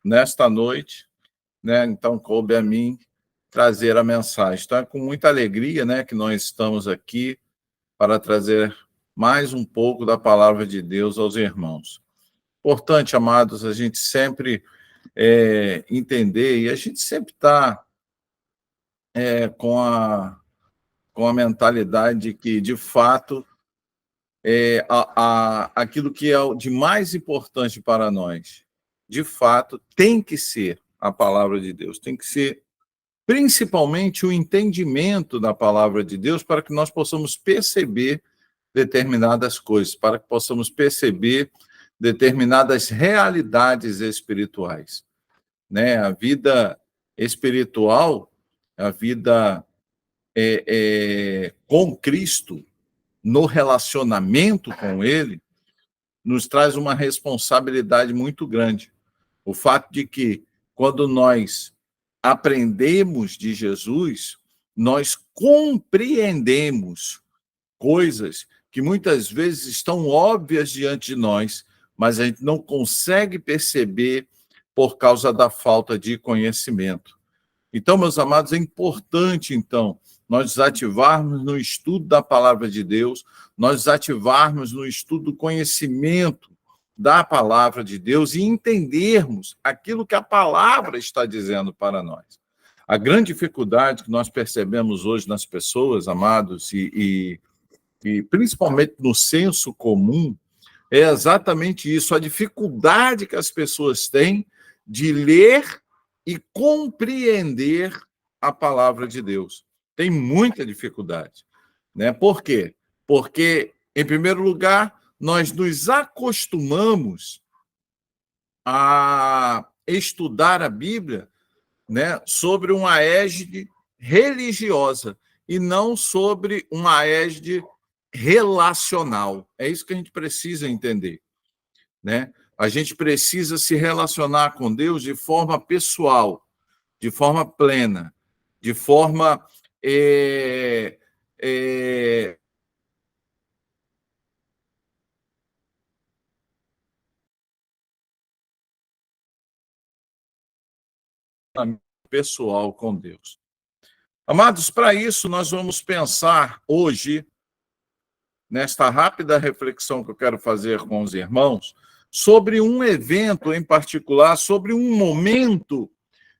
nesta noite, né? Então, coube a mim trazer a mensagem. Então, é com muita alegria, né, que nós estamos aqui para trazer mais um pouco da palavra de Deus aos irmãos. Importante, amados, a gente sempre entender, e a gente sempre está com a mentalidade de que, de fato, aquilo que é de mais importante para nós, de fato, tem que ser a palavra de Deus, tem que ser principalmente o entendimento da palavra de Deus para que nós possamos perceber determinadas coisas, para que possamos perceber determinadas realidades espirituais, né? A vida espiritual, a vida com Cristo, no relacionamento com Ele, nos traz uma responsabilidade muito grande. O fato de que, quando nós aprendemos de Jesus, nós compreendemos coisas que muitas vezes estão óbvias diante de nós, mas a gente não consegue perceber por causa da falta de conhecimento. Então, meus amados, é importante, então, nós desativarmos no estudo da palavra de Deus, nós desativarmos no estudo do conhecimento da palavra de Deus e entendermos aquilo que a palavra está dizendo para nós. A grande dificuldade que nós percebemos hoje nas pessoas, amados, e principalmente no senso comum, é exatamente isso, a dificuldade que as pessoas têm de ler e compreender a palavra de Deus. Tem muita dificuldade, né? Por quê? Porque, em primeiro lugar, nós nos acostumamos a estudar a Bíblia, né, sobre uma égide religiosa e não sobre uma égide relacional. É isso que a gente precisa entender, né? A gente precisa se relacionar com Deus de forma pessoal, de forma plena, de forma pessoal com Deus. Amados, para isso nós vamos pensar hoje, nesta rápida reflexão que eu quero fazer com os irmãos, sobre um evento em particular, sobre um momento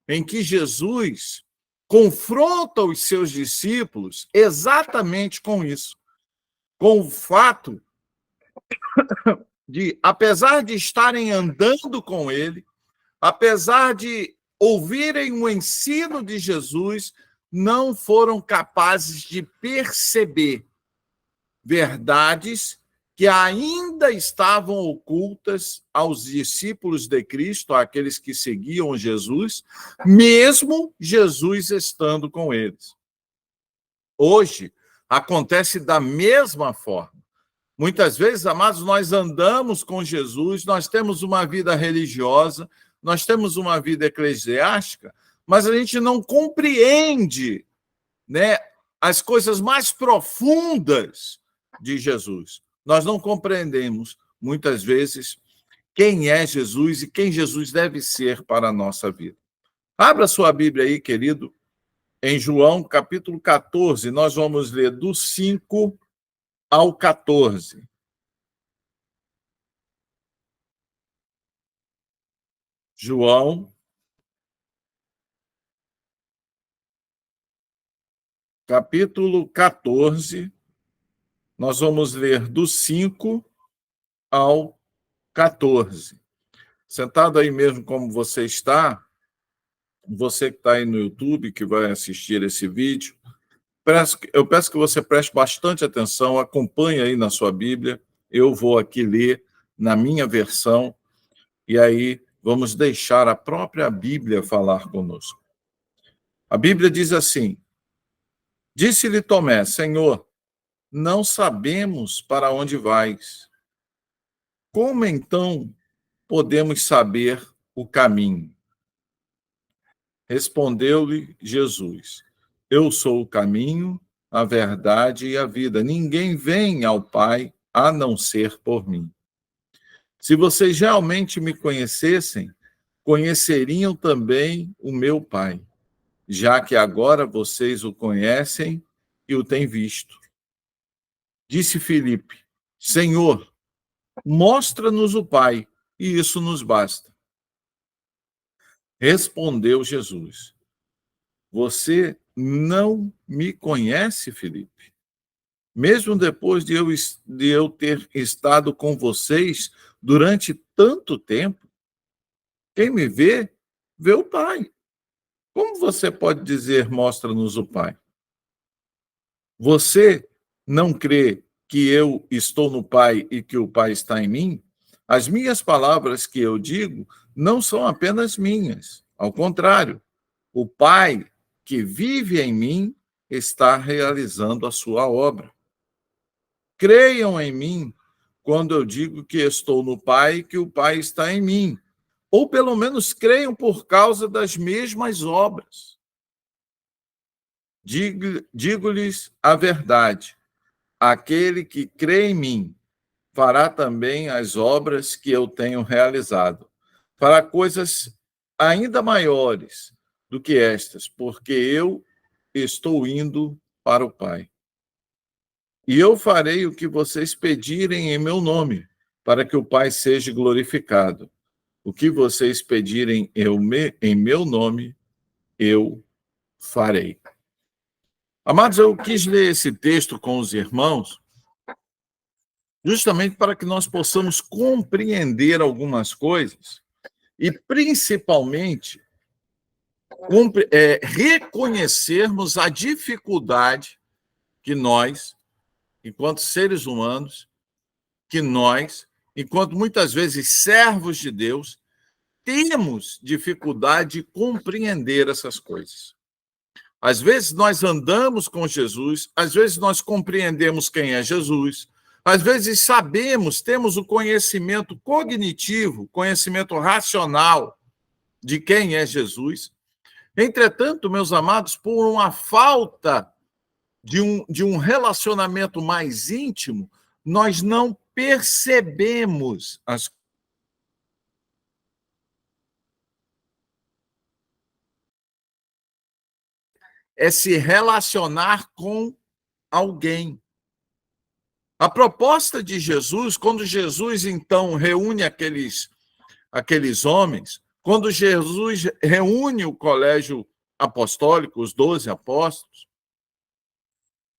em que Jesus confronta os seus discípulos exatamente com isso, com o fato de, apesar de estarem andando com ele, apesar de ouvirem o ensino de Jesus, não foram capazes de perceber verdades que ainda estavam ocultas aos discípulos de Cristo, àqueles que seguiam Jesus, mesmo Jesus estando com eles. Hoje, acontece da mesma forma. Muitas vezes, amados, nós andamos com Jesus, nós temos uma vida religiosa, nós temos uma vida eclesiástica, mas a gente não compreende, né, as coisas mais profundas de Jesus. Nós não compreendemos, muitas vezes, quem é Jesus e quem Jesus deve ser para a nossa vida. Abra sua Bíblia aí, querido, em João, capítulo 14, nós vamos ler do 5 ao 14. João, capítulo 14, nós vamos ler do 5 ao 14. Sentado aí mesmo como você está, você que está aí no YouTube, que vai assistir esse vídeo, eu peço que você preste bastante atenção, acompanhe aí na sua Bíblia, eu vou aqui ler na minha versão, e aí vamos deixar a própria Bíblia falar conosco. A Bíblia diz assim: disse-lhe Tomé, Senhor, não sabemos para onde vais. Como então podemos saber o caminho? Respondeu-lhe Jesus: eu sou o caminho, a verdade e a vida. Ninguém vem ao Pai a não ser por mim. Se vocês realmente me conhecessem, conheceriam também o meu Pai, já que agora vocês o conhecem e o têm visto. Disse Filipe: Senhor, mostra-nos o Pai, e isso nos basta. Respondeu Jesus: Você não me conhece, Filipe? Mesmo depois de eu ter estado com vocês durante tanto tempo, quem me vê, vê o Pai. Como você pode dizer, mostra-nos o Pai? Você não crê que eu estou no Pai e que o Pai está em mim? As minhas palavras que eu digo não são apenas minhas. Ao contrário, o Pai que vive em mim está realizando a sua obra. Creiam em mim quando eu digo que estou no Pai e que o Pai está em mim. Ou pelo menos creiam por causa das mesmas obras. Digo-lhes a verdade: aquele que crê em mim fará também as obras que eu tenho realizado. Fará coisas ainda maiores do que estas, porque eu estou indo para o Pai. E eu farei o que vocês pedirem em meu nome, para que o Pai seja glorificado. O que vocês pedirem em meu nome, eu farei. Amados, eu quis ler esse texto com os irmãos, justamente para que nós possamos compreender algumas coisas e, principalmente, reconhecermos a dificuldade que nós, enquanto seres humanos, que nós, enquanto muitas vezes servos de Deus, temos dificuldade de compreender essas coisas. Às vezes nós andamos com Jesus, às vezes nós compreendemos quem é Jesus, às vezes sabemos, temos o conhecimento cognitivo, conhecimento racional de quem é Jesus. Entretanto, meus amados, por uma falta de um relacionamento mais íntimo, nós não percebemos as é se relacionar com alguém. A proposta de Jesus, quando Jesus, então, reúne aqueles homens, quando Jesus reúne o colégio apostólico, os 12 apóstolos,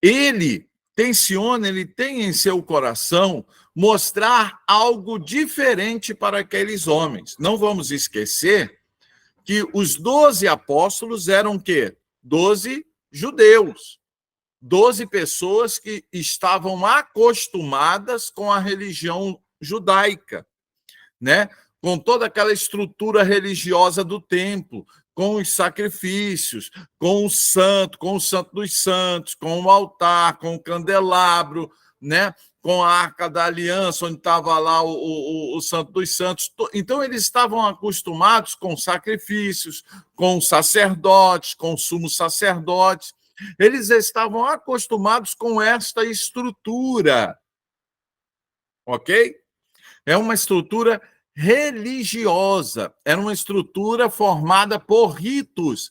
ele tenciona, ele tem em seu coração mostrar algo diferente para aqueles homens. Não vamos esquecer que os 12 apóstolos eram o quê? 12 judeus. 12 pessoas que estavam acostumadas com a religião judaica, né? Com toda aquela estrutura religiosa do templo, com os sacrifícios, com o santo dos santos, com o altar, com o candelabro, né? Com a Arca da Aliança, onde estava lá o Santo dos Santos. Então, eles estavam acostumados com sacrifícios, com sacerdotes, com sumos sacerdotes. Eles estavam acostumados com esta estrutura, ok? É uma estrutura religiosa, era uma estrutura formada por ritos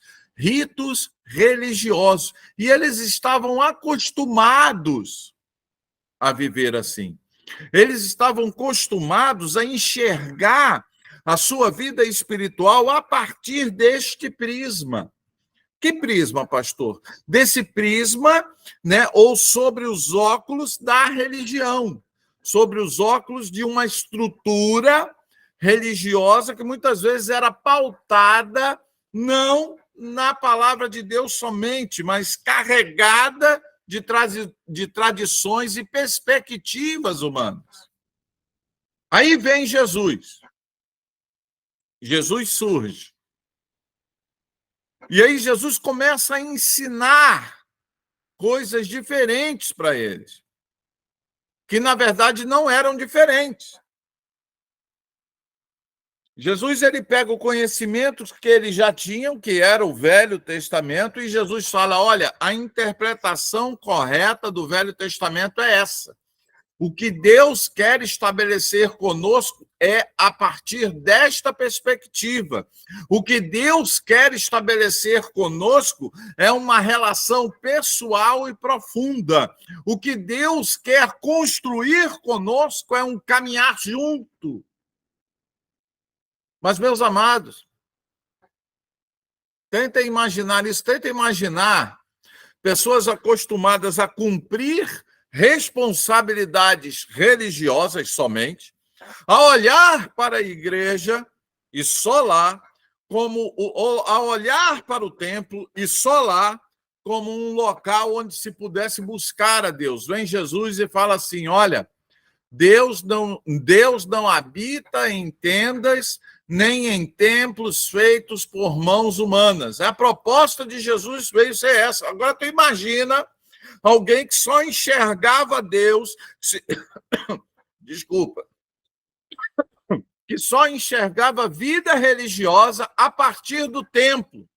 religiosos. E eles estavam acostumados a viver assim. Eles estavam acostumados a enxergar a sua vida espiritual a partir deste prisma. Que prisma, pastor? Desse prisma, né, ou sobre os óculos da religião, sobre os óculos de uma estrutura religiosa que muitas vezes era pautada não na palavra de Deus somente, mas carregada de tradições e perspectivas humanas. Aí vem Jesus. Jesus surge. E aí Jesus começa a ensinar coisas diferentes para eles, que na verdade não eram diferentes. Jesus ele pega o conhecimento que eles já tinham, que era o Velho Testamento, e Jesus fala: olha, a interpretação correta do Velho Testamento é essa. O que Deus quer estabelecer conosco é a partir desta perspectiva. O que Deus quer estabelecer conosco é uma relação pessoal e profunda. O que Deus quer construir conosco é um caminhar junto. Mas, meus amados, tentem imaginar isso, tentem imaginar pessoas acostumadas a cumprir responsabilidades religiosas somente, a olhar para a igreja e só lá, a olhar para o templo e só lá, como um local onde se pudesse buscar a Deus. Vem Jesus e fala assim: olha, Deus não habita em tendas, nem em templos feitos por mãos humanas. A proposta de Jesus veio ser essa. Agora tu imagina alguém que só enxergava Deus, desculpa, que só enxergava vida religiosa a partir do templo.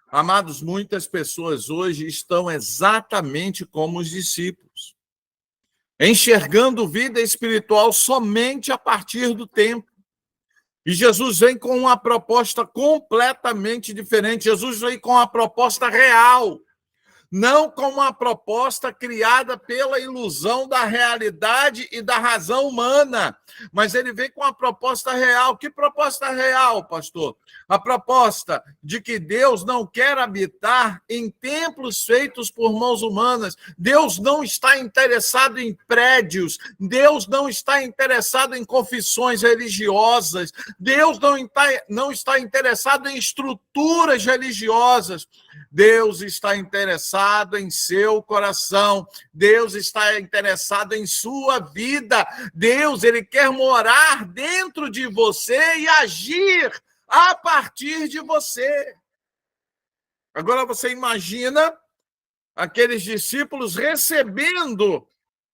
Amados, muitas pessoas hoje estão exatamente como os discípulos, enxergando vida espiritual somente a partir do templo. E Jesus vem com uma proposta completamente diferente. Jesus vem com uma proposta real, não com uma proposta criada pela ilusão da realidade e da razão humana, mas ele vem com uma proposta real. Que proposta real, pastor? A proposta de que Deus não quer habitar em templos feitos por mãos humanas. Deus não está interessado em prédios. Deus não está interessado em confissões religiosas. Deus não está interessado em estruturas religiosas. Deus está interessado em seu coração. Deus está interessado em sua vida. Deus, ele quer morar dentro de você e agir a partir de você. Agora você imagina aqueles discípulos recebendo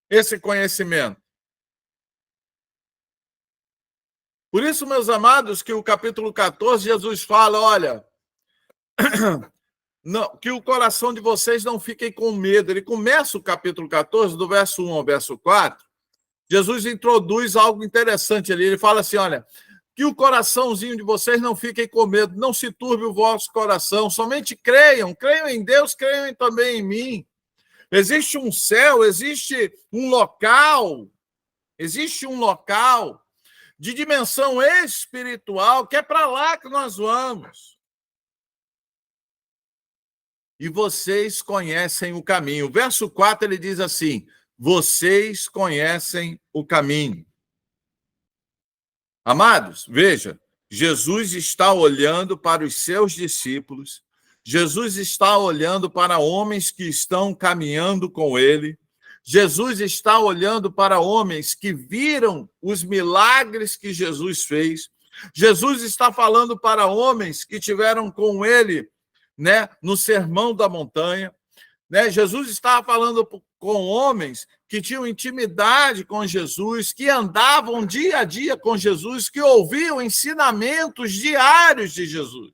esse conhecimento. Por isso, meus amados, que o capítulo 14, Jesus fala, olha, não, que o coração de vocês não fique com medo. Ele começa o capítulo 14, do verso 1 ao verso 4. Jesus introduz algo interessante ali. Ele fala assim, olha, que o coraçãozinho de vocês não fique com medo, não se turbe o vosso coração, somente creiam em Deus, creiam também em mim. Existe um céu, existe um local de dimensão espiritual que é para lá que nós vamos. E vocês conhecem o caminho. O verso 4, ele diz assim, vocês conhecem o caminho. Amados, veja, Jesus está olhando para os seus discípulos, Jesus está olhando para homens que estão caminhando com ele, Jesus está olhando para homens que viram os milagres que Jesus fez, Jesus está falando para homens que tiveram com ele, né, no Sermão da Montanha, né? Jesus estava falando com homens que tinham intimidade com Jesus, que andavam dia a dia com Jesus, que ouviam ensinamentos diários de Jesus.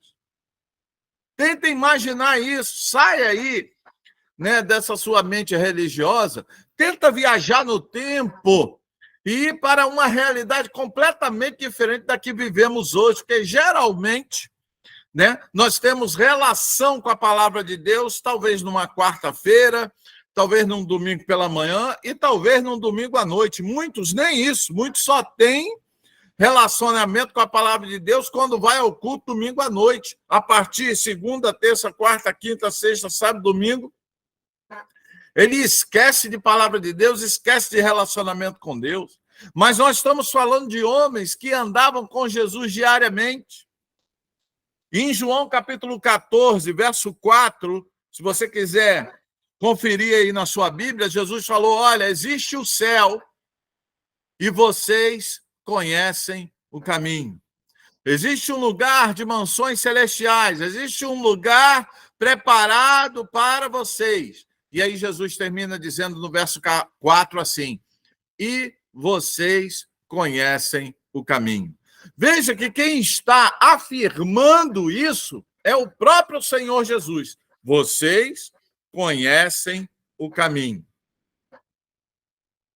Tenta imaginar isso, sai aí, né, dessa sua mente religiosa, tenta viajar no tempo e ir para uma realidade completamente diferente da que vivemos hoje, porque geralmente, né, nós temos relação com a palavra de Deus, talvez numa quarta-feira, talvez num domingo pela manhã e talvez num domingo à noite. Muitos nem isso, muitos só têm relacionamento com a palavra de Deus quando vai ao culto domingo à noite. A partir de segunda, terça, quarta, quinta, sexta, sábado, domingo, ele esquece de palavra de Deus, esquece de relacionamento com Deus. Mas nós estamos falando de homens que andavam com Jesus diariamente. Em João capítulo 14, verso 4, se você quiser conferir aí na sua Bíblia, Jesus falou, olha, existe o céu e vocês conhecem o caminho. Existe um lugar de mansões celestiais, existe um lugar preparado para vocês. E aí Jesus termina dizendo no verso 4 assim, e vocês conhecem o caminho. Veja que quem está afirmando isso é o próprio Senhor Jesus. Vocês conhecem o caminho.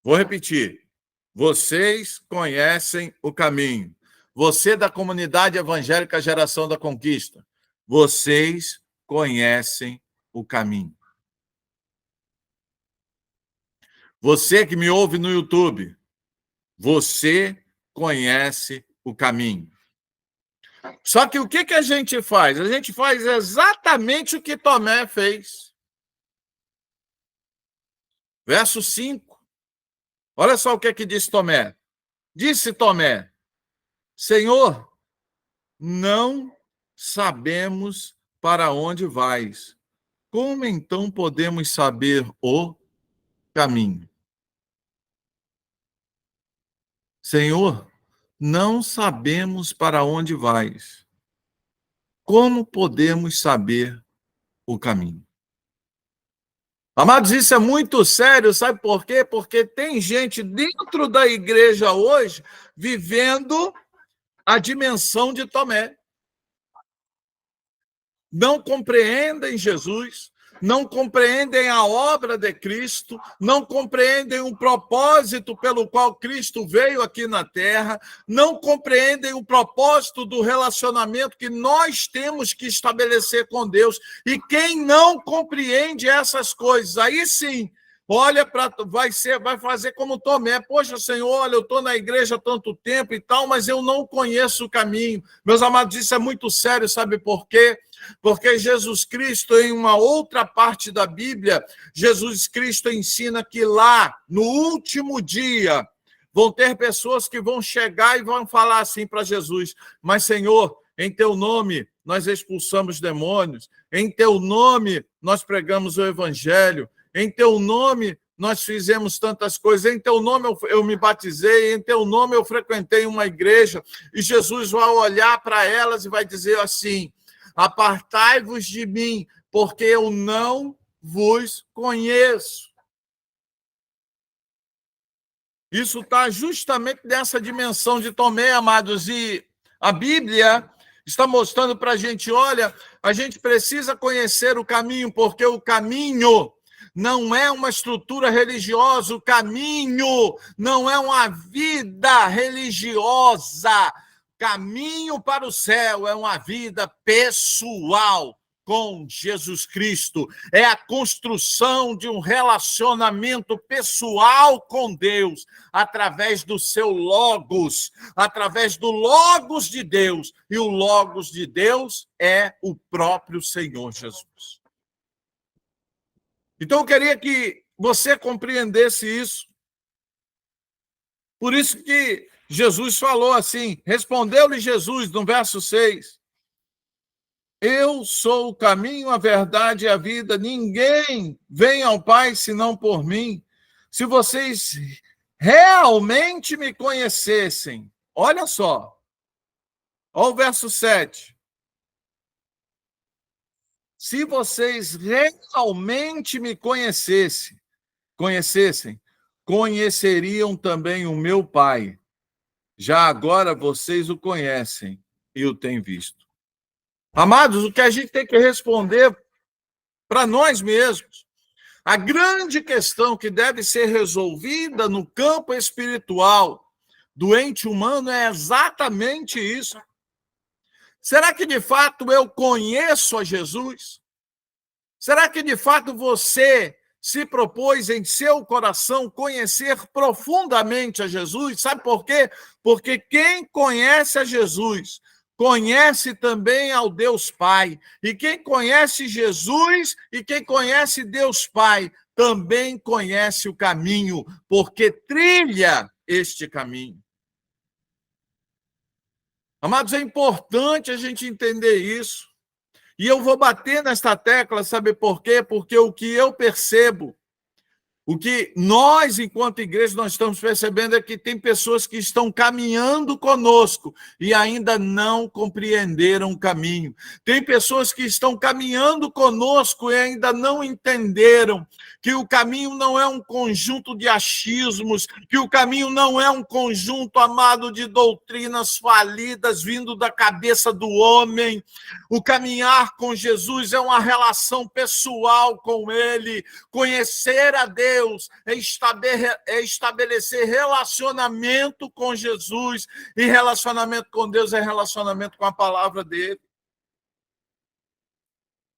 Vou repetir. Vocês conhecem o caminho. Você da comunidade evangélica Geração da Conquista, vocês conhecem o caminho. Você que me ouve no YouTube, você conhece o caminho. Só que o que a gente faz? A gente faz exatamente o que Tomé fez. Verso 5. Olha só o que diz Tomé. Disse Tomé: Senhor, não sabemos para onde vais. Como então podemos saber o caminho? Senhor, não sabemos para onde vais. Como podemos saber o caminho? Amados, isso é muito sério, sabe por quê? Porque tem gente dentro da igreja hoje vivendo a dimensão de Tomé. Não compreendem Jesus, não compreendem a obra de Cristo, não compreendem o propósito pelo qual Cristo veio aqui na terra, não compreendem o propósito do relacionamento que nós temos que estabelecer com Deus. E quem não compreende essas coisas, aí sim, olha para vai fazer como Tomé. Poxa, Senhor, olha, eu estou na igreja há tanto tempo e tal, mas eu não conheço o caminho. Meus amados, isso é muito sério, sabe por quê? Porque Jesus Cristo, em uma outra parte da Bíblia, Jesus Cristo ensina que lá, no último dia, vão ter pessoas que vão chegar e vão falar assim para Jesus: mas, Senhor, em teu nome nós expulsamos demônios, em teu nome nós pregamos o evangelho, em teu nome nós fizemos tantas coisas, em teu nome eu me batizei, em teu nome eu frequentei uma igreja. E Jesus vai olhar para elas e vai dizer assim: apartai-vos de mim, porque eu não vos conheço. Isso está justamente nessa dimensão de Tomé, amados, e a Bíblia está mostrando para a gente: olha, a gente precisa conhecer o caminho, porque o caminho não é uma estrutura religiosa, o caminho não é uma vida religiosa. Caminho para o céu é uma vida pessoal com Jesus Cristo. É a construção de um relacionamento pessoal com Deus, através do seu Logos, através do Logos de Deus. E o Logos de Deus é o próprio Senhor Jesus. Então, eu queria que você compreendesse isso. Por isso que Jesus falou assim, respondeu-lhe Jesus, no verso 6, eu sou o caminho, a verdade e a vida, ninguém vem ao Pai senão por mim. Se vocês realmente me conhecessem, olha só, olha o verso 7, se vocês realmente me conhecessem, conheceriam também o meu Pai. Já agora vocês o conhecem e o têm visto. Amados, o que a gente tem que responder para nós mesmos, a grande questão que deve ser resolvida no campo espiritual do ente humano é exatamente isso. Será que de fato eu conheço a Jesus? Será que de fato você se propôs em seu coração conhecer profundamente a Jesus? Sabe por quê? Porque quem conhece a Jesus conhece também ao Deus Pai. E quem conhece Jesus e quem conhece Deus Pai também conhece o caminho, porque trilha este caminho. Amados, é importante a gente entender isso. E eu vou bater nesta tecla, sabe por quê? Porque o que eu percebo, o que nós, enquanto igreja, nós estamos percebendo é que tem pessoas que estão caminhando conosco e ainda não compreenderam o caminho. Tem pessoas que estão caminhando conosco e ainda não entenderam que o caminho não é um conjunto de achismos, que o caminho não é um conjunto, amado, de doutrinas falidas vindo da cabeça do homem. O caminhar com Jesus é uma relação pessoal com Ele, conhecer a Deus Deus é estabelecer relacionamento com Jesus, e relacionamento com Deus é relacionamento com a palavra dele.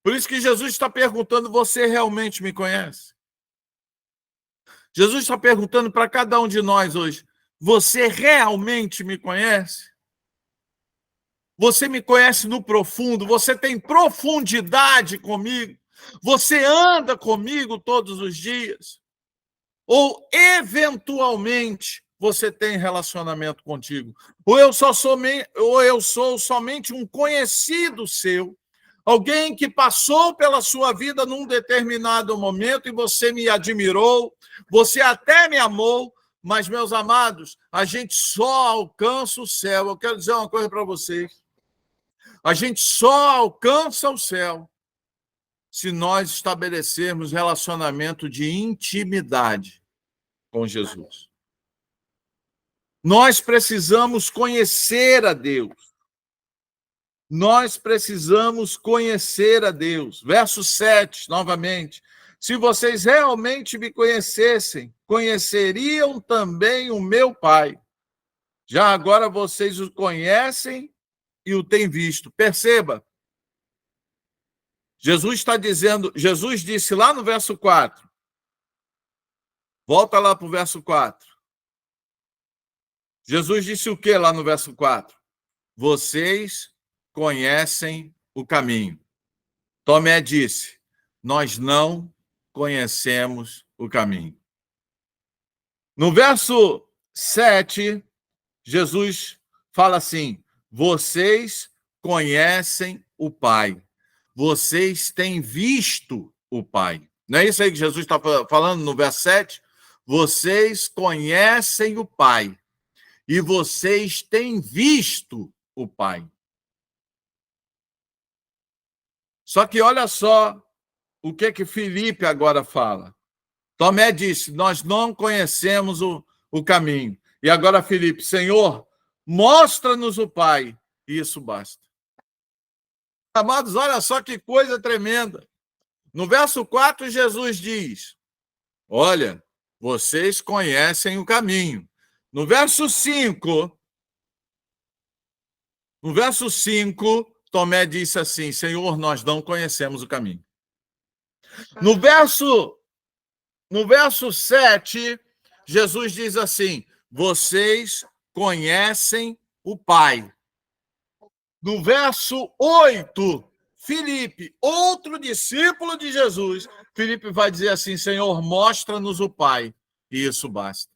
Por isso que Jesus está perguntando: você realmente me conhece? Jesus está perguntando para cada um de nós hoje: você realmente me conhece? Você me conhece no profundo? Você tem profundidade comigo? Você anda comigo todos os dias? Ou, eventualmente, você tem relacionamento contigo? Ou eu sou somente um conhecido seu, alguém que passou pela sua vida num determinado momento e você me admirou, você até me amou, mas, meus amados, a gente só alcança o céu. Eu quero dizer uma coisa para vocês: a gente só alcança o céu se nós estabelecermos relacionamento de intimidade com Jesus. Nós precisamos conhecer a Deus. Nós precisamos conhecer a Deus. Verso 7, novamente. Se vocês realmente me conhecessem, conheceriam também o meu Pai. Já agora vocês o conhecem e o têm visto. Perceba, Jesus está dizendo, Jesus disse lá no verso 4, volta lá para o verso 4. Jesus disse o que lá no verso 4? Vocês conhecem o caminho. Tomé disse: nós não conhecemos o caminho. No verso 7, Jesus fala assim: vocês conhecem o Pai. Vocês têm visto o Pai. Não é isso aí que Jesus está falando no verso 7? Vocês conhecem o Pai e vocês têm visto o Pai. Só que olha só o que Filipe agora fala. Tomé disse: nós não conhecemos o caminho. E agora Filipe: Senhor, mostra-nos o Pai. E isso basta. Amados, olha só que coisa tremenda. No verso 4, Jesus diz: olha, vocês conhecem o caminho. No verso 5, Tomé disse assim: Senhor, nós não conhecemos o caminho. No verso 7, Jesus diz assim: vocês conhecem o Pai. No verso 8, Filipe, outro discípulo de Jesus, Filipe vai dizer assim: Senhor, mostra-nos o Pai. E isso basta.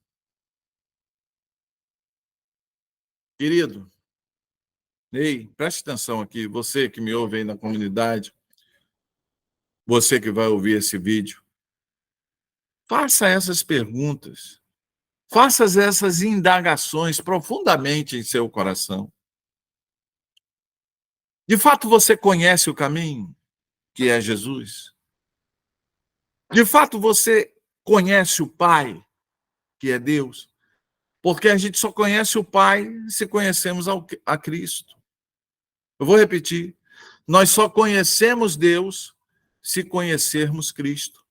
Querido, ei, preste atenção aqui, você que me ouve aí na comunidade, você que vai ouvir esse vídeo, faça essas perguntas, faça essas indagações profundamente em seu coração. De fato, você conhece o caminho, que é Jesus? De fato, você conhece o Pai, que é Deus? Porque a gente só conhece o Pai se conhecemos a Cristo. Eu vou repetir. Nós só conhecemos Deus se conhecermos Cristo.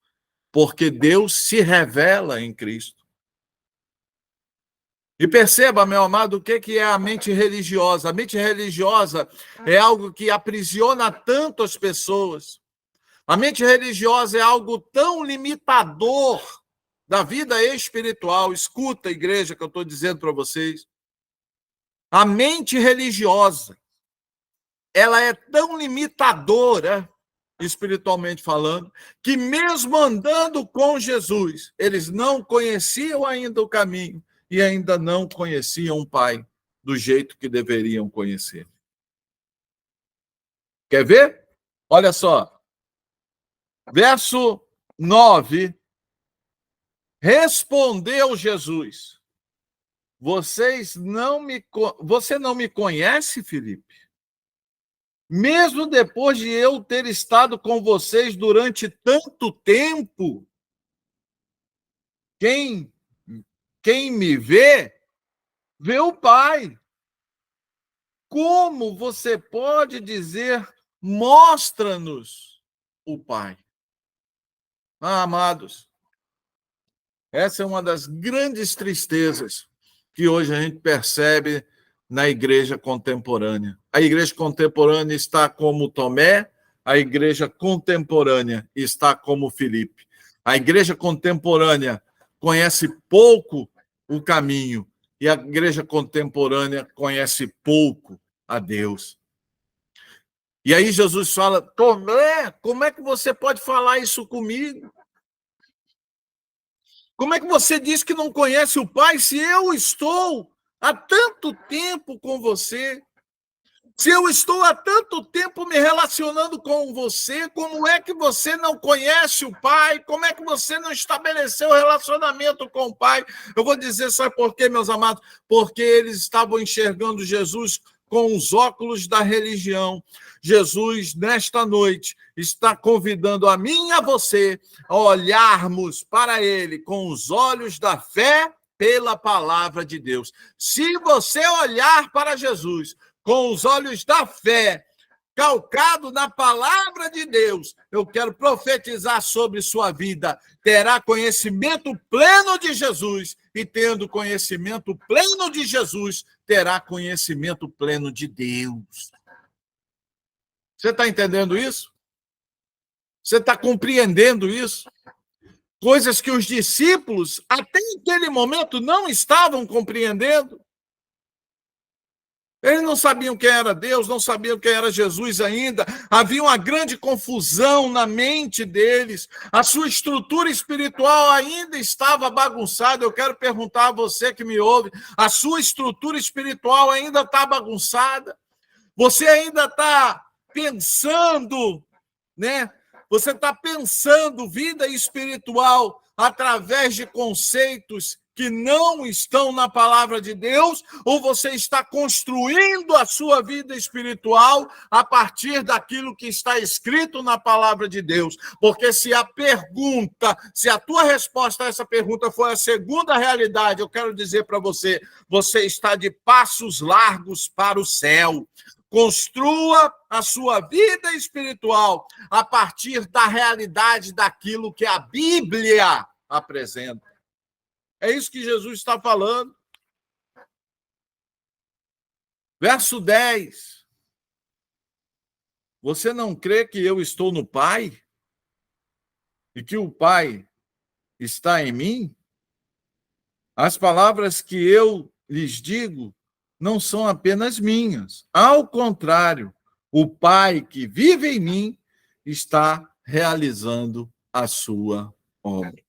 Porque Deus se revela em Cristo. E perceba, meu amado, o que é a mente religiosa. A mente religiosa é algo que aprisiona tanto as pessoas. A mente religiosa é algo tão limitador da vida espiritual. Escuta, igreja, que eu estou dizendo para vocês. A mente religiosa, ela é tão limitadora, espiritualmente falando, que mesmo andando com Jesus, eles não conheciam ainda o caminho e ainda não conheciam o Pai do jeito que deveriam conhecer. Quer ver? Olha só. Verso 9. Respondeu Jesus: você não me conhece, Filipe? Mesmo depois de eu ter estado com vocês durante tanto tempo, quem me vê, vê o Pai. Como você pode dizer, mostra-nos o Pai? Ah, amados, Essa é uma das grandes tristezas que hoje a gente percebe na igreja contemporânea. A igreja contemporânea está como Tomé, a igreja contemporânea está como Filipe. A igreja contemporânea conhece pouco o caminho e a igreja contemporânea conhece pouco a Deus. E aí Jesus fala: Tomé, como é que você pode falar isso comigo? Como é que você diz que não conhece o Pai se eu estou há tanto tempo com você? Se eu estou há tanto tempo me relacionando com você, como é que você não conhece o Pai? Como é que você não estabeleceu relacionamento com o Pai? Eu vou dizer, sabe por quê, meus amados? Porque eles estavam enxergando Jesus com os óculos da religião. Jesus, nesta noite, está convidando a mim e a você a olharmos para Ele com os olhos da fé pela palavra de Deus. Se você olhar para Jesus com os olhos da fé, calcado na palavra de Deus, eu quero profetizar sobre sua vida. Terá conhecimento pleno de Jesus, e tendo conhecimento pleno de Jesus, terá conhecimento pleno de Deus. Você está entendendo isso? Você está compreendendo isso? Coisas que os discípulos, até aquele momento, não estavam compreendendo. Eles não sabiam quem era Deus, não sabiam quem era Jesus ainda. Havia uma grande confusão na mente deles. A sua estrutura espiritual ainda estava bagunçada. Eu quero perguntar a você que me ouve: a sua estrutura espiritual ainda está bagunçada? Você ainda está pensando, né? Você está pensando vida espiritual através de conceitos que não estão na palavra de Deus, ou você está construindo a sua vida espiritual a partir daquilo que está escrito na palavra de Deus? Porque se a tua resposta a essa pergunta for a segunda realidade, eu quero dizer para você, você está de passos largos para o céu. Construa a sua vida espiritual a partir da realidade daquilo que a Bíblia apresenta. É isso que Jesus está falando. Verso 10. Você não crê que eu estou no Pai? E que o Pai está em mim? As palavras que eu lhes digo não são apenas minhas. Ao contrário, o Pai que vive em mim está realizando a sua obra.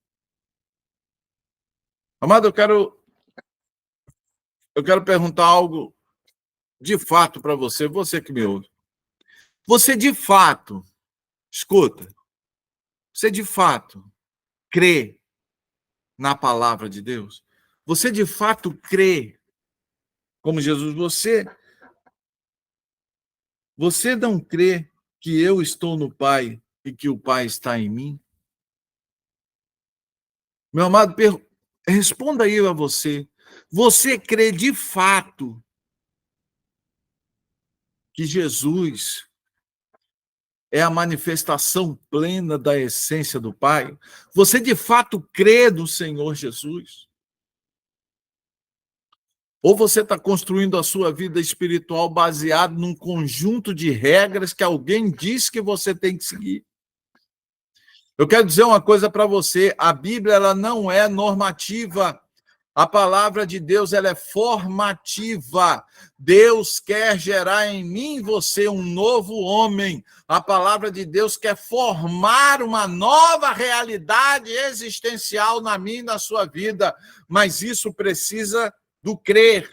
Amado, eu quero perguntar algo de fato para você, você que me ouve. Você de fato, escuta, você de fato crê na palavra de Deus? Você de fato crê como Jesus? Você não crê que eu estou no Pai e que o Pai está em mim? Meu amado, responda aí a você. Você crê de fato que Jesus é a manifestação plena da essência do Pai? Você de fato crê no Senhor Jesus? Ou você está construindo a sua vida espiritual baseado num conjunto de regras que alguém diz que você tem que seguir? Eu quero dizer uma coisa para você: a Bíblia ela não é normativa. A palavra de Deus ela é formativa. Deus quer gerar em mim e você um novo homem. A palavra de Deus quer formar uma nova realidade existencial na minha e na sua vida. Mas isso precisa do crer.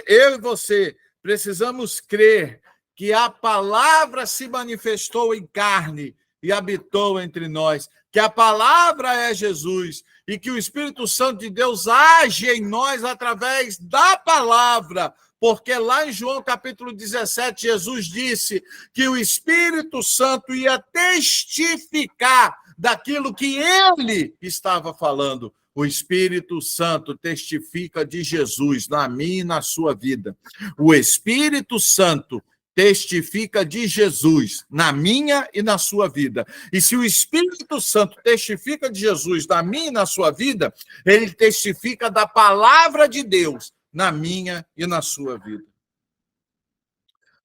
Eu e você precisamos crer que a palavra se manifestou em carne e habitou entre nós, que a palavra é Jesus e que o Espírito Santo de Deus age em nós através da palavra, porque lá em João capítulo 17, Jesus disse que o Espírito Santo ia testificar daquilo que ele estava falando. O Espírito Santo testifica de Jesus na minha e na sua vida. O Espírito Santo testifica de Jesus na minha e na sua vida. E se o Espírito Santo testifica de Jesus na minha e na sua vida, ele testifica da palavra de Deus na minha e na sua vida.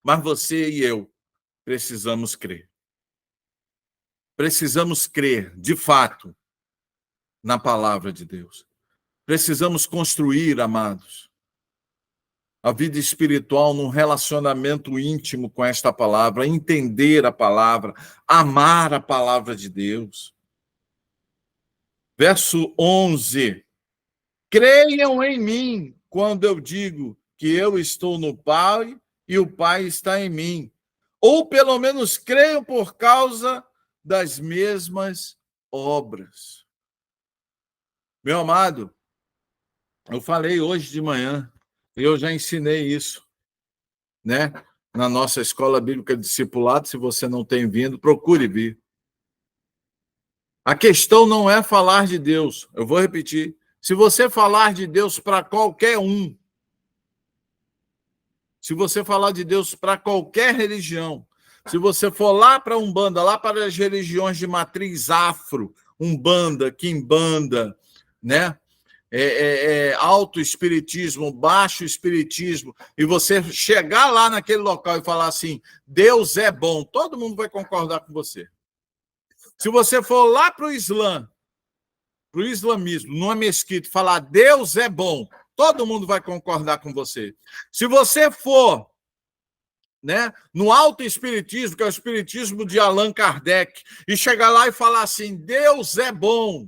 Mas você e eu precisamos crer. Precisamos crer, de fato, na palavra de Deus. Precisamos construir, amados, a vida espiritual num relacionamento íntimo com esta palavra, entender a palavra, amar a palavra de Deus. Verso 11. Creiam em mim quando eu digo que eu estou no Pai e o Pai está em mim. Ou pelo menos creiam por causa das mesmas obras. Meu amado, eu falei hoje de manhã, eu já ensinei isso, né? Na nossa Escola Bíblica Discipulado, se você não tem vindo, procure vir. A questão não é falar de Deus, eu vou repetir. Se você falar de Deus para qualquer um, se você falar de Deus para qualquer religião, se você for lá para Umbanda, lá para as religiões de matriz afro, Umbanda, Quimbanda, né? Alto espiritismo, baixo espiritismo, e você chegar lá naquele local e falar assim, Deus é bom, todo mundo vai concordar com você. Se você for lá para o Islã, para o islamismo, numa mesquita, e falar Deus é bom, todo mundo vai concordar com você. Se você for, né, no alto espiritismo, que é o espiritismo de Allan Kardec, e chegar lá e falar assim, Deus é bom,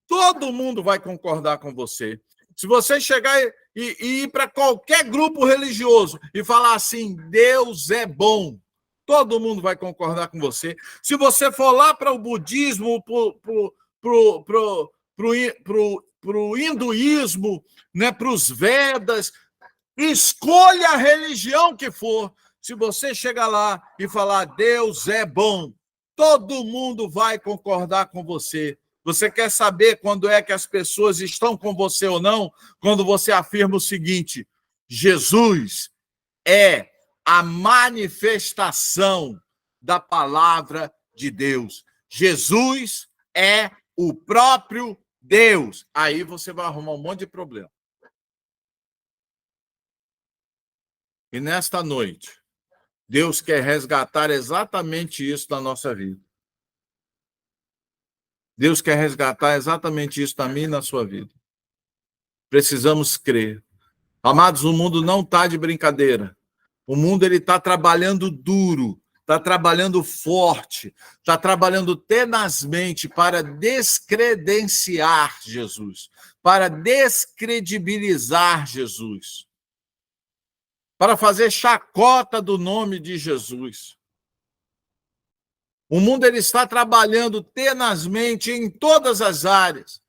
todo mundo vai concordar com você. Se você chegar e ir para qualquer grupo religioso e falar assim, Deus é bom, todo mundo vai concordar com você. Se você for lá para o budismo, para o hinduísmo, né, para os Vedas, escolha a religião que for. Se você chegar lá e falar, Deus é bom, todo mundo vai concordar com você. Você quer saber quando é que as pessoas estão com você ou não? Quando você afirma o seguinte, Jesus é a manifestação da palavra de Deus. Jesus é o próprio Deus. Aí você vai arrumar um monte de problema. E nesta noite, Deus quer resgatar exatamente isso da nossa vida. Deus quer resgatar exatamente isso na minha e na sua vida. Precisamos crer. Amados, o mundo não está de brincadeira. O mundo está trabalhando duro, está trabalhando forte, está trabalhando tenazmente para descredenciar Jesus, para descredibilizar Jesus, para fazer chacota do nome de Jesus. O mundo está trabalhando tenazmente em todas as áreas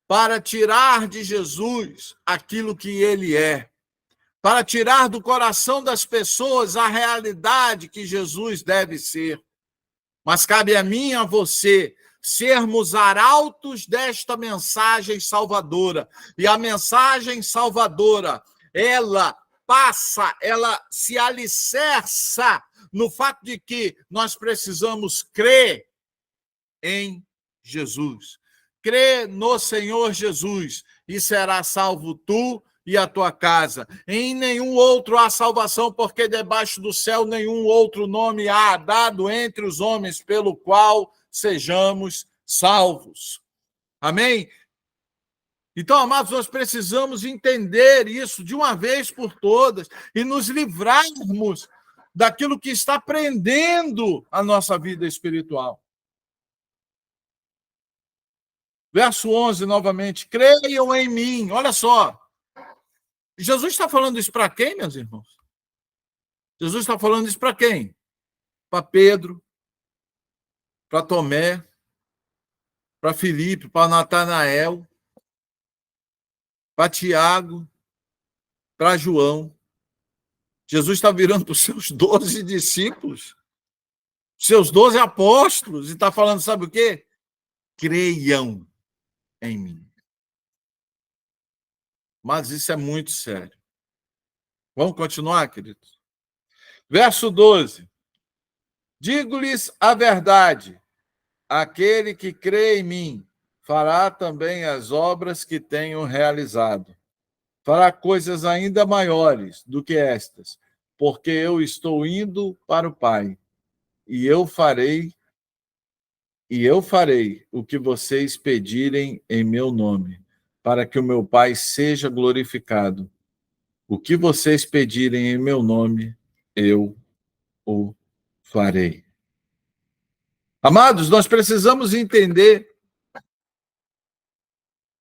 para tirar de Jesus aquilo que ele é, para tirar do coração das pessoas a realidade que Jesus deve ser. Mas cabe a mim e a você sermos arautos desta mensagem salvadora. E a mensagem salvadora, ela se alicerça no fato de que nós precisamos crer em Jesus. Crê no Senhor Jesus e será salvo tu e a tua casa. Em nenhum outro há salvação, porque debaixo do céu nenhum outro nome há dado entre os homens pelo qual sejamos salvos. Amém? Então, amados, nós precisamos entender isso de uma vez por todas e nos livrarmos daquilo que está prendendo a nossa vida espiritual. Verso 11, novamente. Creiam em mim. Olha só. Jesus está falando isso para quem, meus irmãos? Jesus está falando isso para quem? Para Pedro, para Tomé, para Filipe, para Natanael, para Tiago, para João. Jesus está virando para os seus 12 discípulos, seus 12 apóstolos, e está falando, sabe o quê? Creiam em mim. Mas isso é muito sério. Vamos continuar, queridos? Verso 12. Digo-lhes a verdade, aquele que crê em mim fará também as obras que tenho realizado. Fará coisas ainda maiores do que estas, porque eu estou indo para o Pai, e eu farei o que vocês pedirem em meu nome, para que o meu Pai seja glorificado. O que vocês pedirem em meu nome, eu o farei. Amados, nós precisamos entender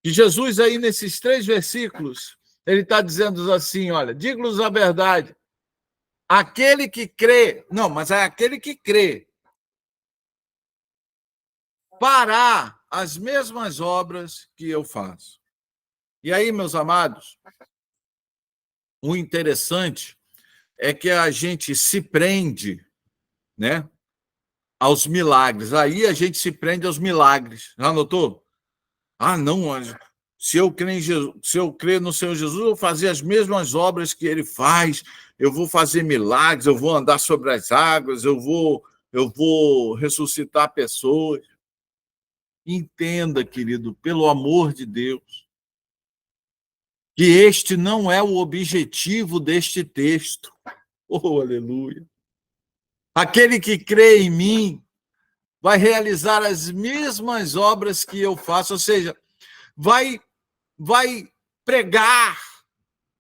que Jesus aí nesses 3 versículos, ele está dizendo assim, olha, digo-lhes a verdade, aquele que crê, não, mas é aquele que crê, fará as mesmas obras que eu faço. E aí, meus amados, o interessante é que a gente se prende, né, aos milagres. Aí a gente se prende aos milagres. Já notou? Ah, não, se eu crer em Jesus, se eu crer no Senhor Jesus, eu vou fazer as mesmas obras que ele faz, eu vou fazer milagres, eu vou andar sobre as águas, eu vou ressuscitar pessoas. Entenda, querido, pelo amor de Deus, que este não é o objetivo deste texto. Oh, aleluia. Aquele que crê em mim vai realizar as mesmas obras que eu faço, ou seja, vai pregar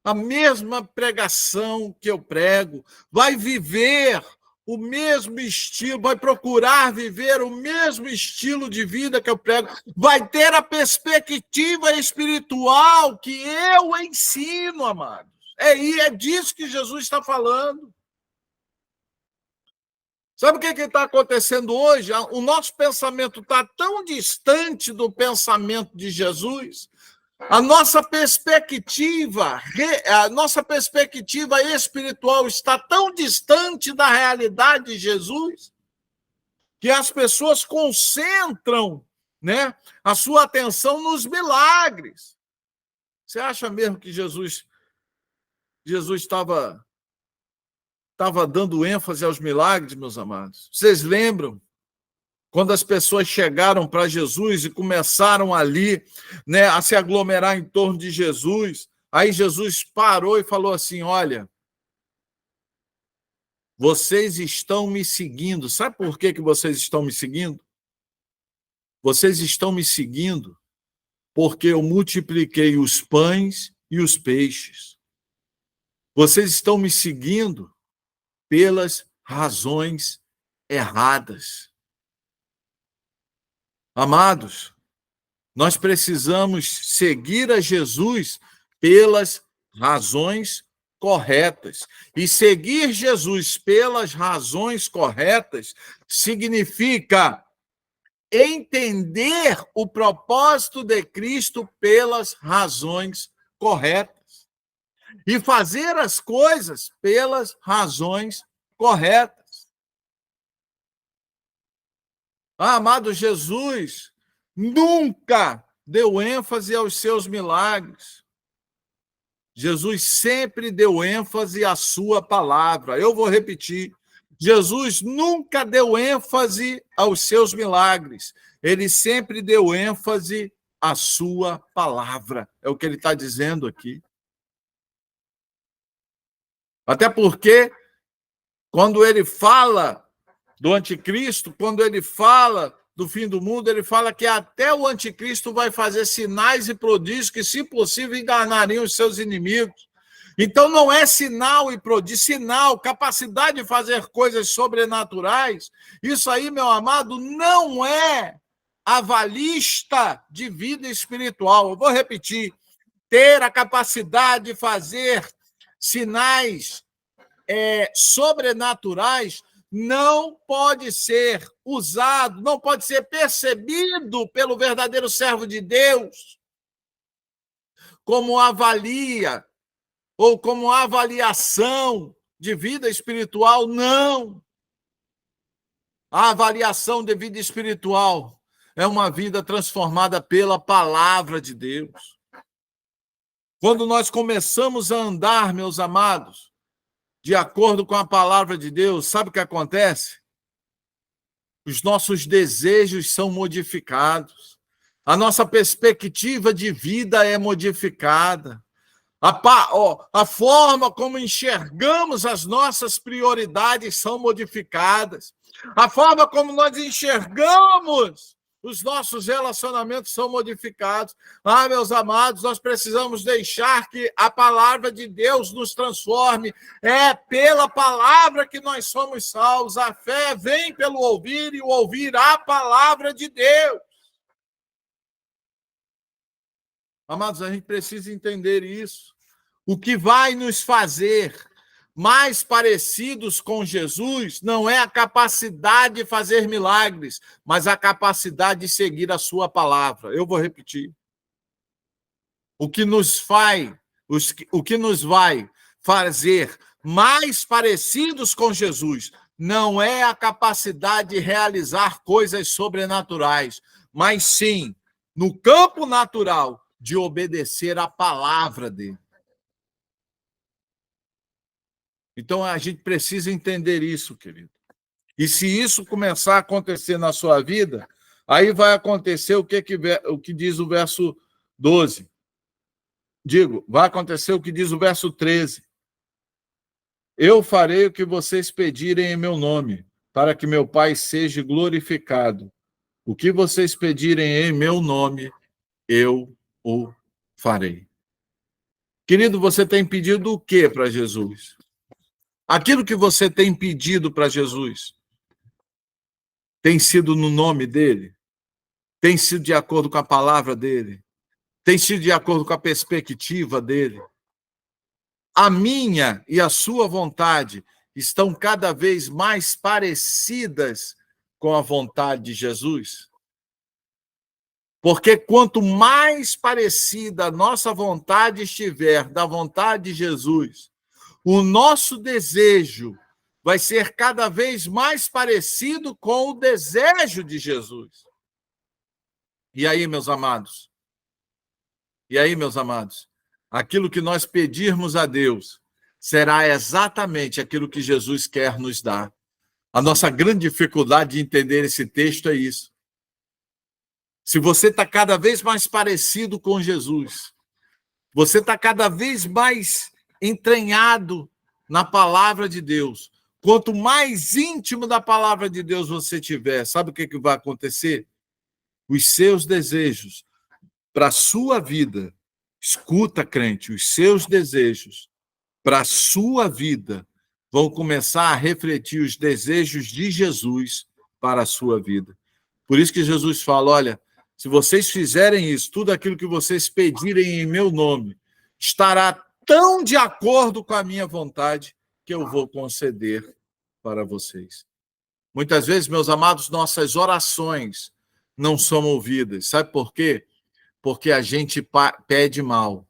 a mesma pregação que eu prego, vai viver o mesmo estilo, vai procurar viver o mesmo estilo de vida que eu prego, vai ter a perspectiva espiritual que eu ensino, amados. É disso que Jesus está falando. Sabe o que está acontecendo hoje? O nosso pensamento está tão distante do pensamento de Jesus. A nossa perspectiva espiritual está tão distante da realidade de Jesus que as pessoas concentram, né, a sua atenção nos milagres. Você acha mesmo que Jesus estava dando ênfase aos milagres, meus amados? Vocês lembram? Quando as pessoas chegaram para Jesus e começaram ali, né, a se aglomerar em torno de Jesus, aí Jesus parou e falou assim, olha, vocês estão me seguindo. Sabe por que vocês estão me seguindo? Vocês estão me seguindo porque eu multipliquei os pães e os peixes. Vocês estão me seguindo pelas razões erradas. Amados, nós precisamos seguir a Jesus pelas razões corretas. E seguir Jesus pelas razões corretas significa entender o propósito de Cristo pelas razões corretas. E fazer as coisas pelas razões corretas. Amado, Jesus nunca deu ênfase aos seus milagres. Jesus sempre deu ênfase à sua palavra. Eu vou repetir. Jesus nunca deu ênfase aos seus milagres. Ele sempre deu ênfase à sua palavra. É o que ele está dizendo aqui. Até porque, quando ele fala do anticristo, quando ele fala do fim do mundo, ele fala que até o anticristo vai fazer sinais e prodígios que, se possível, enganariam os seus inimigos. Então, não é sinal e prodígio, sinal, capacidade de fazer coisas sobrenaturais. Isso aí, meu amado, não é avalista de vida espiritual. Eu vou repetir. Ter a capacidade de fazer sinais sobrenaturais não pode ser usado, não pode ser percebido pelo verdadeiro servo de Deus como avalia ou como avaliação de vida espiritual, não. A avaliação de vida espiritual é uma vida transformada pela palavra de Deus. Quando nós começamos a andar, meus amados, de acordo com a palavra de Deus, sabe o que acontece? Os nossos desejos são modificados. A nossa perspectiva de vida é modificada. A forma como enxergamos as nossas prioridades são modificadas. A forma como nós enxergamos os nossos relacionamentos são modificados. Meus amados, nós precisamos deixar que a palavra de Deus nos transforme. É pela palavra que nós somos salvos. A fé vem pelo ouvir e o ouvir a palavra de Deus. Amados, a gente precisa entender isso. O que vai nos fazer mais parecidos com Jesus não é a capacidade de fazer milagres, mas a capacidade de seguir a sua palavra. Eu vou repetir. O que nos vai fazer mais parecidos com Jesus não é a capacidade de realizar coisas sobrenaturais, mas sim, no campo natural, de obedecer à palavra dele. Então, a gente precisa entender isso, querido. E se isso começar a acontecer na sua vida, aí vai acontecer o que diz o verso 12. Vai acontecer o que diz o verso 13. Eu farei o que vocês pedirem em meu nome, para que meu Pai seja glorificado. O que vocês pedirem em meu nome, eu o farei. Querido, você tem pedido o que para Jesus? Aquilo que você tem pedido para Jesus tem sido no nome dele? Tem sido de acordo com a palavra dele? Tem sido de acordo com a perspectiva dele? A minha e a sua vontade estão cada vez mais parecidas com a vontade de Jesus? Porque quanto mais parecida a nossa vontade estiver da vontade de Jesus, o nosso desejo vai ser cada vez mais parecido com o desejo de Jesus. E aí, meus amados? Aquilo que nós pedirmos a Deus será exatamente aquilo que Jesus quer nos dar. A nossa grande dificuldade de entender esse texto é isso. Se você está cada vez mais parecido com Jesus, você está cada vez mais entranhado na palavra de Deus. Quanto mais íntimo da palavra de Deus você tiver, sabe o que vai acontecer? Os seus desejos para a sua vida, escuta, crente, os seus desejos para a sua vida vão começar a refletir os desejos de Jesus para a sua vida. Por isso que Jesus fala, olha, se vocês fizerem isso, tudo aquilo que vocês pedirem em meu nome, estará tão de acordo com a minha vontade que eu vou conceder para vocês. Muitas vezes, meus amados, nossas orações não são ouvidas. Sabe por quê? Porque a gente pede mal,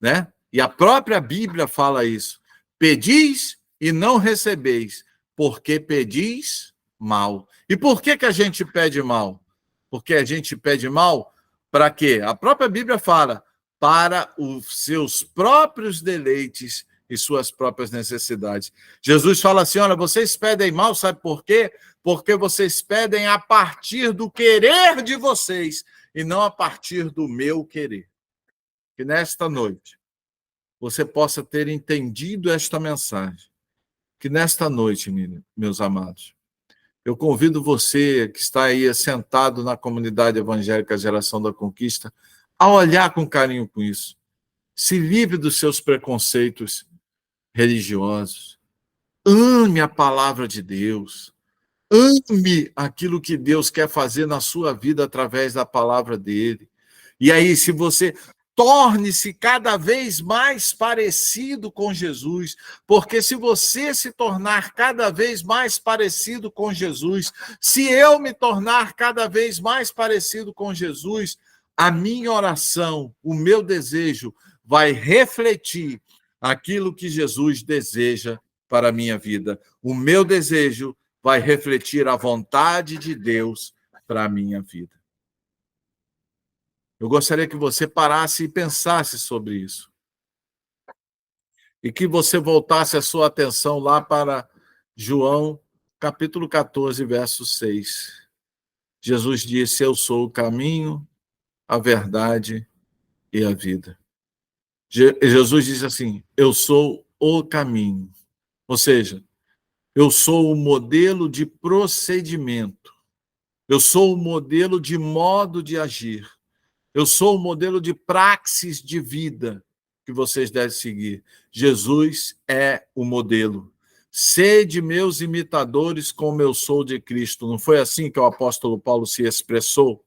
né? E a própria Bíblia fala isso. Pedis e não recebeis, porque pedis mal. E por que a gente pede mal? Porque a gente pede mal para quê? A própria Bíblia fala, para os seus próprios deleites e suas próprias necessidades. Jesus fala assim, olha, vocês pedem mal, sabe por quê? Porque vocês pedem a partir do querer de vocês e não a partir do meu querer. Que nesta noite você possa ter entendido esta mensagem. Que nesta noite, meus amados, eu convido você que está aí sentado na comunidade evangélica Geração da Conquista a olhar com carinho com isso. Se livre dos seus preconceitos religiosos. Ame a palavra de Deus. Ame aquilo que Deus quer fazer na sua vida através da palavra dele. E aí, se você torne-se cada vez mais parecido com Jesus, porque se você se tornar cada vez mais parecido com Jesus, se eu me tornar cada vez mais parecido com Jesus, a minha oração, o meu desejo vai refletir aquilo que Jesus deseja para a minha vida. O meu desejo vai refletir a vontade de Deus para a minha vida. Eu gostaria que você parasse e pensasse sobre isso. e que você voltasse a sua atenção lá para João, capítulo 14, verso 6. Jesus disse: Eu sou o caminho, a verdade e a vida. Jesus disse assim: Eu sou o caminho. Ou seja, eu sou o modelo de procedimento. Eu sou o modelo de modo de agir. Eu sou o modelo de praxis de vida que vocês devem seguir. Jesus é o modelo. Sede meus imitadores como eu sou de Cristo. Não foi assim que o apóstolo Paulo se expressou?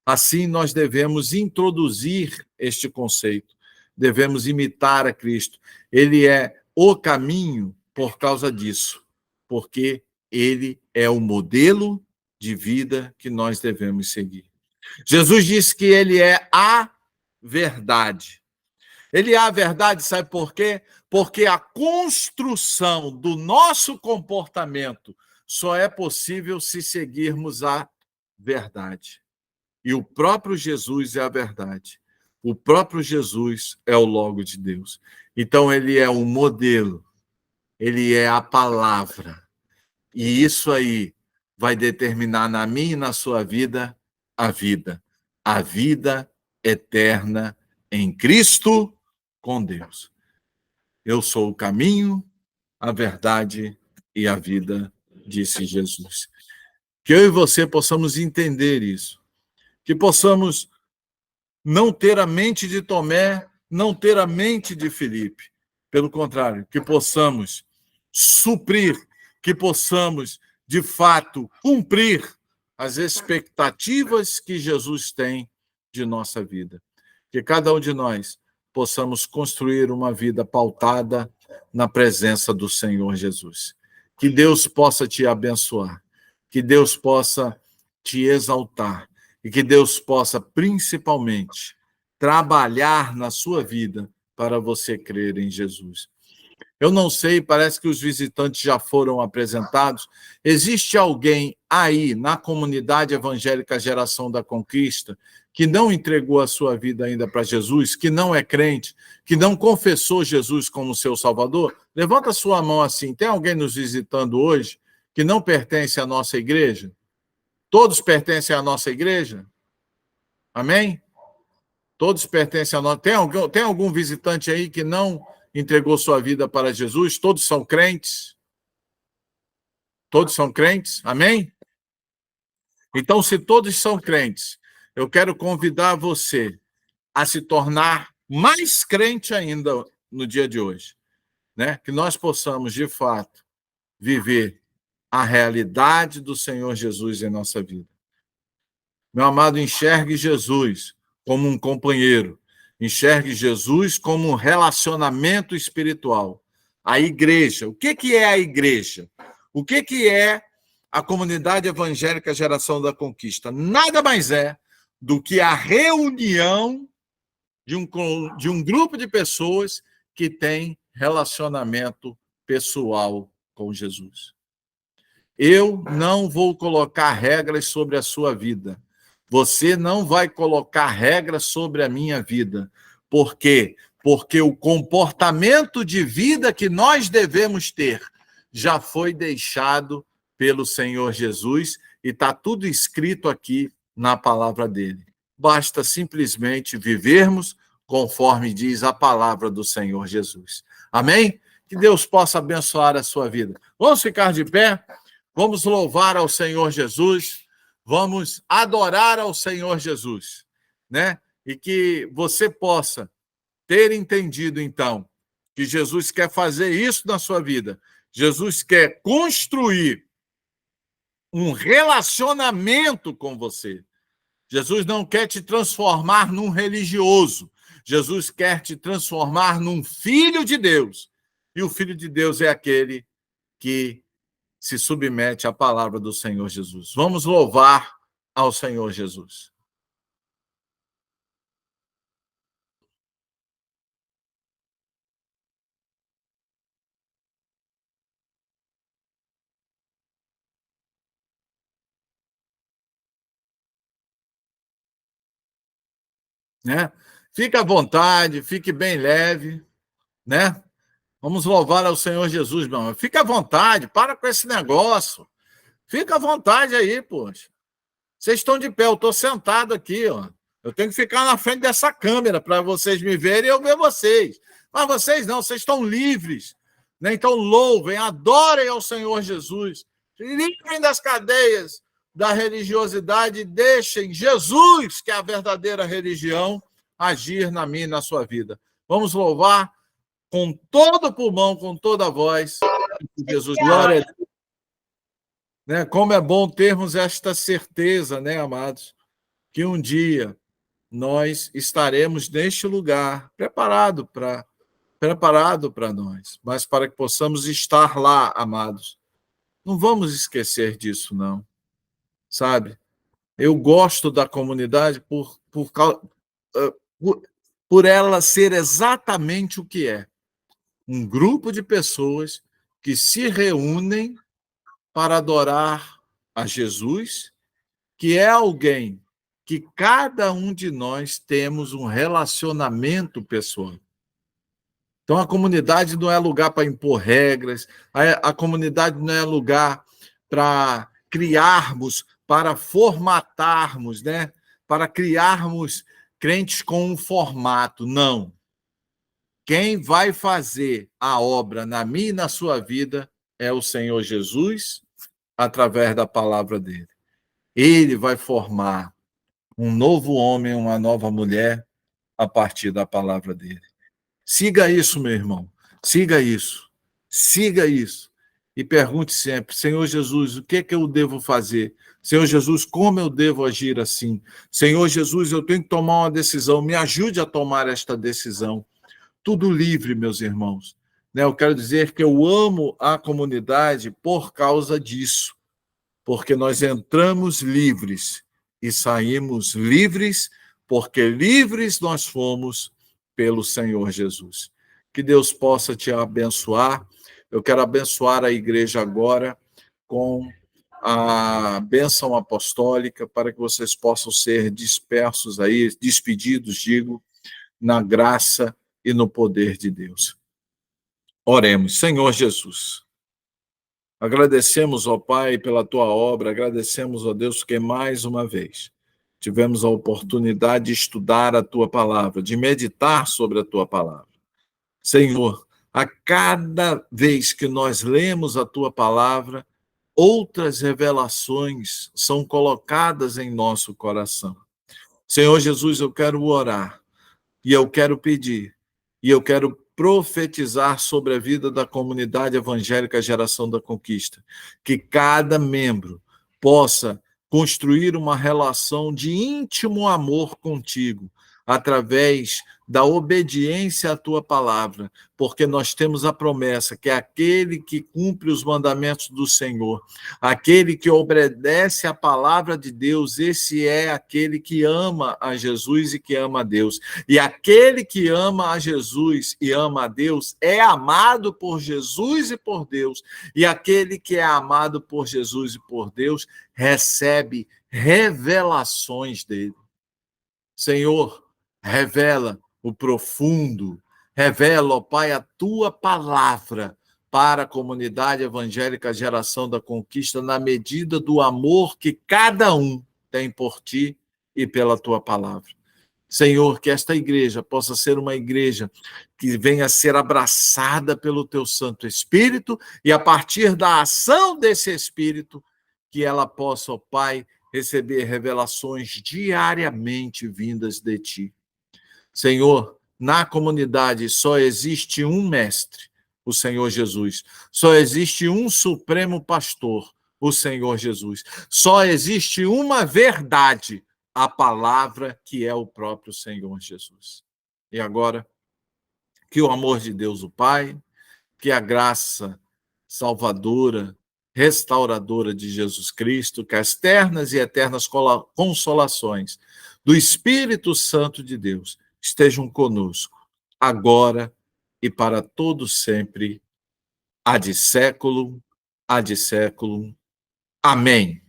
Assim, nós devemos introduzir este conceito. Devemos imitar a Cristo. Ele é o caminho por causa disso, porque ele é o modelo de vida que nós devemos seguir. Jesus disse que ele é a verdade. Ele é a verdade, sabe por quê? Porque a construção do nosso comportamento só é possível se seguirmos a verdade. E o próprio Jesus é a verdade. O próprio Jesus é o Logo de Deus. Então, ele é o modelo, ele é a palavra. E isso aí vai determinar na minha e na sua vida a vida eterna em Cristo com Deus. Eu sou o caminho, a verdade e a vida, disse Jesus. Que eu e você possamos entender isso, que possamos não ter a mente de Tomé, não ter a mente de Filipe. Pelo contrário, que possamos suprir, que possamos, de fato, cumprir as expectativas que Jesus tem de nossa vida. Que cada um de nós possamos construir uma vida pautada na presença do Senhor Jesus. Que Deus possa te abençoar, que Deus possa te exaltar e que Deus possa, principalmente, trabalhar na sua vida para você crer em Jesus. Eu não sei, parece que os visitantes já foram apresentados. Existe alguém aí na comunidade evangélica Geração da Conquista que não entregou a sua vida ainda para Jesus, que não é crente, que não confessou Jesus como seu Salvador? Levanta sua mão assim. Tem alguém nos visitando hoje que não pertence à nossa igreja? Todos pertencem à nossa igreja? Amém? Todos pertencem a nós. Tem algum visitante aí que não entregou sua vida para Jesus? Todos são crentes? Todos são crentes? Amém? Então, se todos são crentes, eu quero convidar você a se tornar mais crente ainda no dia de hoje, né? Que nós possamos, de fato, viver a realidade do Senhor Jesus em nossa vida. Meu amado, enxergue Jesus como um companheiro. Enxergue Jesus como um relacionamento espiritual. A igreja. O que é a igreja? O que é a comunidade evangélica Geração da Conquista? Nada mais é do que a reunião de um grupo de pessoas que tem relacionamento pessoal com Jesus. Eu não vou colocar regras sobre a sua vida. Você não vai colocar regras sobre a minha vida. Por quê? Porque o comportamento de vida que nós devemos ter já foi deixado pelo Senhor Jesus e está tudo escrito aqui na palavra dele. Basta simplesmente vivermos conforme diz a palavra do Senhor Jesus. Amém? Que Deus possa abençoar a sua vida. Vamos ficar de pé? Vamos louvar ao Senhor Jesus, vamos adorar ao Senhor Jesus, né? E que você possa ter entendido, então, que Jesus quer fazer isso na sua vida. Jesus quer construir um relacionamento com você. Jesus não quer te transformar num religioso. Jesus quer te transformar num filho de Deus. E o filho de Deus é aquele que se submete à palavra do Senhor Jesus. Vamos louvar ao Senhor Jesus. Né? Fique à vontade, fique bem leve, né? Vamos louvar ao Senhor Jesus, meu irmão. Fica à vontade, para com esse negócio. Fica à vontade aí, poxa. Vocês estão de pé, eu estou sentado aqui, ó. Eu tenho que ficar na frente dessa câmera para vocês me verem e eu ver vocês. Mas vocês não, vocês estão livres. Né? Então louvem, adorem ao Senhor Jesus. Livrem das cadeias da religiosidade e deixem Jesus, que é a verdadeira religião, agir na minha e na sua vida. Vamos louvar com todo o pulmão, com toda a voz. Jesus, glória a Deus. Né? Como é bom termos esta certeza, né, amados, que um dia nós estaremos neste lugar preparado para nós, mas para que possamos estar lá, amados. Não vamos esquecer disso, não. Sabe? Eu gosto da comunidade por ela ser exatamente o que é. Um grupo de pessoas que se reúnem para adorar a Jesus, que é alguém que cada um de nós temos um relacionamento pessoal. Então, a comunidade não é lugar para impor regras, a comunidade não é lugar para criarmos, para formatarmos, né? Para criarmos crentes com um formato. Não. Quem vai fazer a obra na minha e na sua vida é o Senhor Jesus, através da palavra dele. Ele vai formar um novo homem, uma nova mulher, a partir da palavra dele. Siga isso, meu irmão. Siga isso. Siga isso. E pergunte sempre, Senhor Jesus, o que é que eu devo fazer? Senhor Jesus, como eu devo agir assim? Senhor Jesus, eu tenho que tomar uma decisão. Me ajude a tomar esta decisão. Tudo livre, meus irmãos. Eu quero dizer que eu amo a comunidade por causa disso. Porque nós entramos livres e saímos livres, porque livres nós fomos pelo Senhor Jesus. Que Deus possa te abençoar. Eu quero abençoar a igreja agora com a bênção apostólica para que vocês possam ser dispersos aí, despedidos, digo, na graça e no poder de Deus. Oremos. Senhor Jesus, agradecemos, ó Pai, pela tua obra, agradecemos, ó Deus, que mais uma vez tivemos a oportunidade de estudar a tua palavra, de meditar sobre a tua palavra. Senhor, a cada vez que nós lemos a tua palavra, outras revelações são colocadas em nosso coração. Senhor Jesus, eu quero orar, e eu quero pedir, e eu quero profetizar sobre a vida da comunidade evangélica Geração da Conquista, que cada membro possa construir uma relação de íntimo amor contigo, através da obediência à tua palavra, porque nós temos a promessa que aquele que cumpre os mandamentos do Senhor, aquele que obedece à palavra de Deus, esse é aquele que ama a Jesus e que ama a Deus. E aquele que ama a Jesus e ama a Deus é amado por Jesus e por Deus. E aquele que é amado por Jesus e por Deus recebe revelações dele. Senhor, revela o profundo, revela, ó Pai, a tua palavra para a comunidade evangélica Geração da Conquista, na medida do amor que cada um tem por ti e pela tua palavra. Senhor, que esta igreja possa ser uma igreja que venha a ser abraçada pelo teu Santo Espírito e, a partir da ação desse Espírito, que ela possa, ó Pai, receber revelações diariamente vindas de ti. Senhor, na comunidade só existe um mestre, o Senhor Jesus. Só existe um supremo pastor, o Senhor Jesus. Só existe uma verdade, a palavra que é o próprio Senhor Jesus. E agora, que o amor de Deus, o Pai, que a graça salvadora, restauradora de Jesus Cristo, que as ternas e eternas consolações do Espírito Santo de Deus estejam conosco, agora e para todo sempre, ad século, ad século. Amém.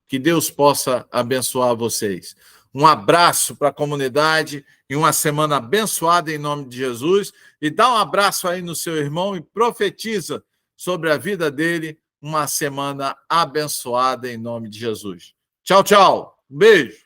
Que Deus possa abençoar vocês. Um abraço para a comunidade e uma semana abençoada em nome de Jesus. E dá um abraço aí no seu irmão e profetiza sobre a vida dele uma semana abençoada em nome de Jesus. Tchau, tchau. Um beijo.